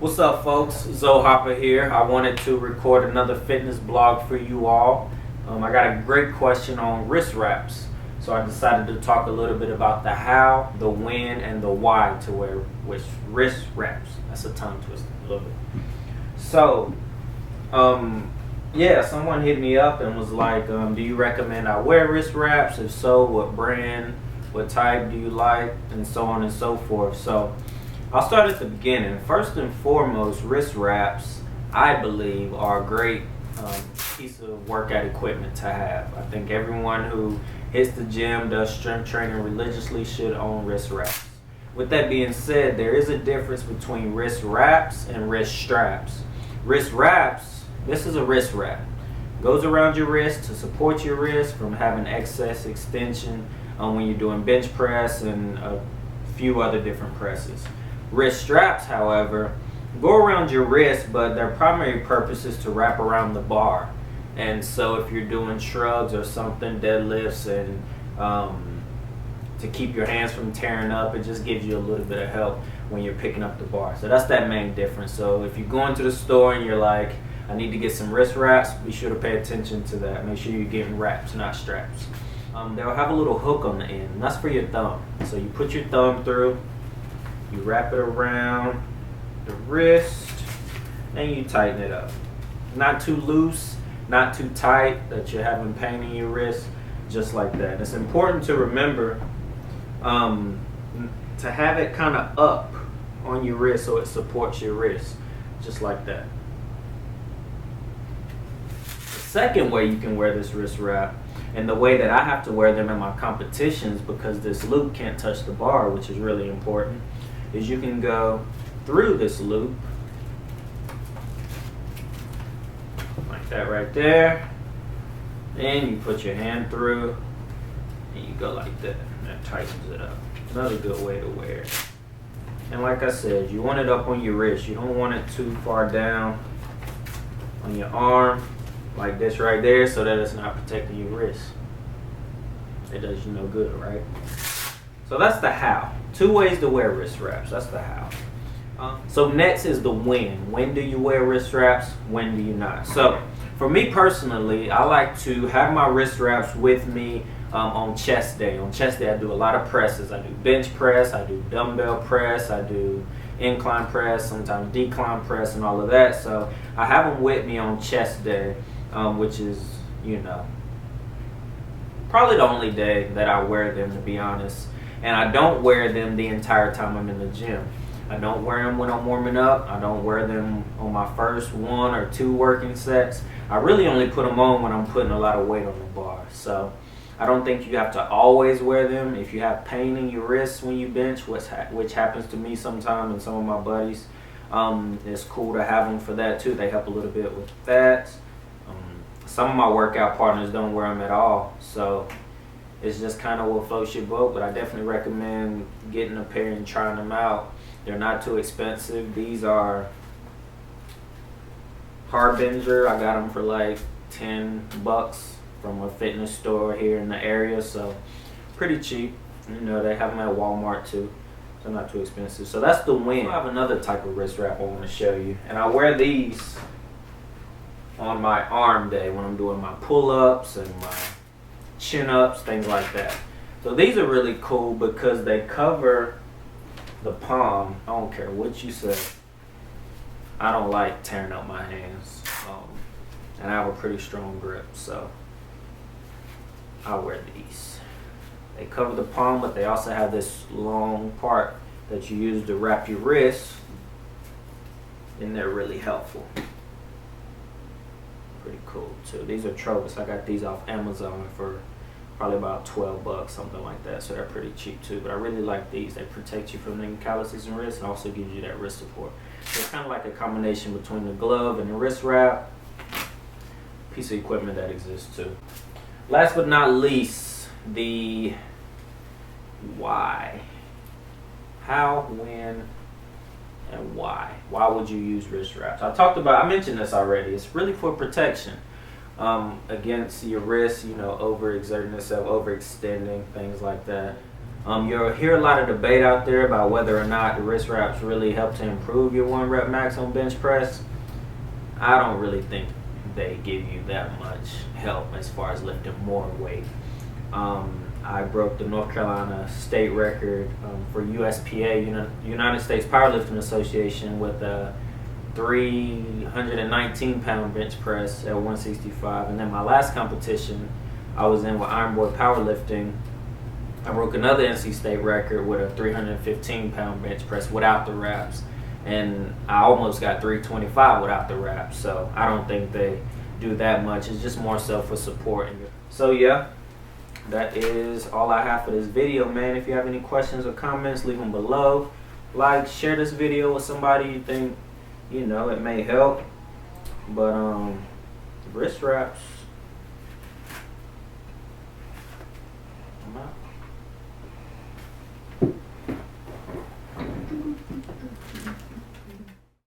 What's up, folks? Zoe Hopper here. I wanted to record another fitness blog for you all. I got a great question on wrist wraps. So I decided to talk a little bit about the how, the when, and the why to wear wrist wraps. That's a tongue twister a little bit. So, yeah, someone hit me up and was like, do you recommend I wear wrist wraps? If so, what brand, what type do you like, and so on and so forth. So I'll start at the beginning. First and foremost, wrist wraps, I believe, are a great piece of workout equipment to have. I think everyone who hits the gym, does strength training religiously should own wrist wraps. With that being said, there is a difference between wrist wraps and wrist straps. Wrist wraps, this is a wrist wrap. Goes around your wrist to support your wrist from having excess extension when you're doing bench press and a few other different presses. Wrist straps, however, go around your wrist, but their primary purpose is to wrap around the bar. And so if you're doing shrugs or something, deadlifts, and to keep your hands from tearing up, it just gives you a little bit of help when you're picking up the bar. So that's that main difference. So if you're going to the store and you're like, I need to get some wrist wraps, be sure to pay attention to that. Make sure you're getting wraps, not straps. They'll have a little hook on the end, and that's for your thumb. So you put your thumb through, you wrap it around the wrist, and you tighten it up. Not too loose, not too tight that you're having pain in your wrist, just like that. It's important to remember to have it kind of up on your wrist so it supports your wrist, just like that. The second way you can wear this wrist wrap, and the way that I have to wear them in my competitions because this loop can't touch the bar, which is really important, is you can go through this loop like that right there, and you put your hand through and you go like that, and that tightens it up. Another good way to wear it. And like I said, you want it up on your wrist. You don't want it too far down on your arm like this right there, so that it's not protecting your wrist. It does you no good, right? So that's the how. 2 ways to wear wrist wraps. That's the how. So next is the when. When do you wear wrist wraps? When do you not? So for me personally, I like to have my wrist wraps with me on chest day. On chest day, I do a lot of presses. I do bench press, I do dumbbell press, I do incline press, sometimes decline press, and all of that. So I have them with me on chest day, which is, probably the only day that I wear them, to be honest. And I don't wear them the entire time I'm in the gym. I don't wear them when I'm warming up. I don't wear them on my first 1 or 2 working sets. I really only put them on when I'm putting a lot of weight on the bar. So I don't think you have to always wear them. If you have pain in your wrists when you bench, which happens to me sometimes and some of my buddies, it's cool to have them for that too. They help a little bit with that. Some of my workout partners don't wear them at all. So it's just kind of what floats your boat, but I definitely recommend getting a pair and trying them out. They're not too expensive. These are Harbinger. I got them for like $10 from a fitness store here in the area, so pretty cheap. They have them at Walmart too, so not too expensive. So that's the win. I have another type of wrist wrap I want to show you, and I wear these on my arm day when I'm doing my pull-ups and my chin-ups, things like that. So these are really cool because they cover the palm. I don't care what you say. I don't like tearing up my hands, and I have a pretty strong grip, so I wear these. They cover the palm, but they also have this long part that you use to wrap your wrist, and they're really helpful. Pretty cool too. These are Trovis. I got these off Amazon for probably about $12, something like that. So they're pretty cheap too. But I really like these. They protect you from the calluses and wrists, and also gives you that wrist support. So it's kind of like a combination between the glove and the wrist wrap. Piece of equipment that exists too. Last but not least, the why. How, when, and why. Why would you use wrist wraps? I mentioned this already. It's really for protection against your wrist, overexerting yourself, overextending, things like that. You'll hear a lot of debate out there about whether or not the wrist wraps really help to improve your 1 rep max on bench press. I don't really think they give you that much help as far as lifting more weight. I broke the North Carolina state record for USPA, United States Powerlifting Association, with a 319 pound bench press at 165. And then my last competition I was in with Iron Boy Powerlifting, I broke another NC State record with a 315 pound bench press without the wraps. And I almost got 325 without the wraps. So I don't think they do that much. It's just more so for support. So yeah, that is all I have for this video, man. If you have any questions or comments, leave them below. Like, share this video with somebody you think, it may help. But wrist wraps, I'm out.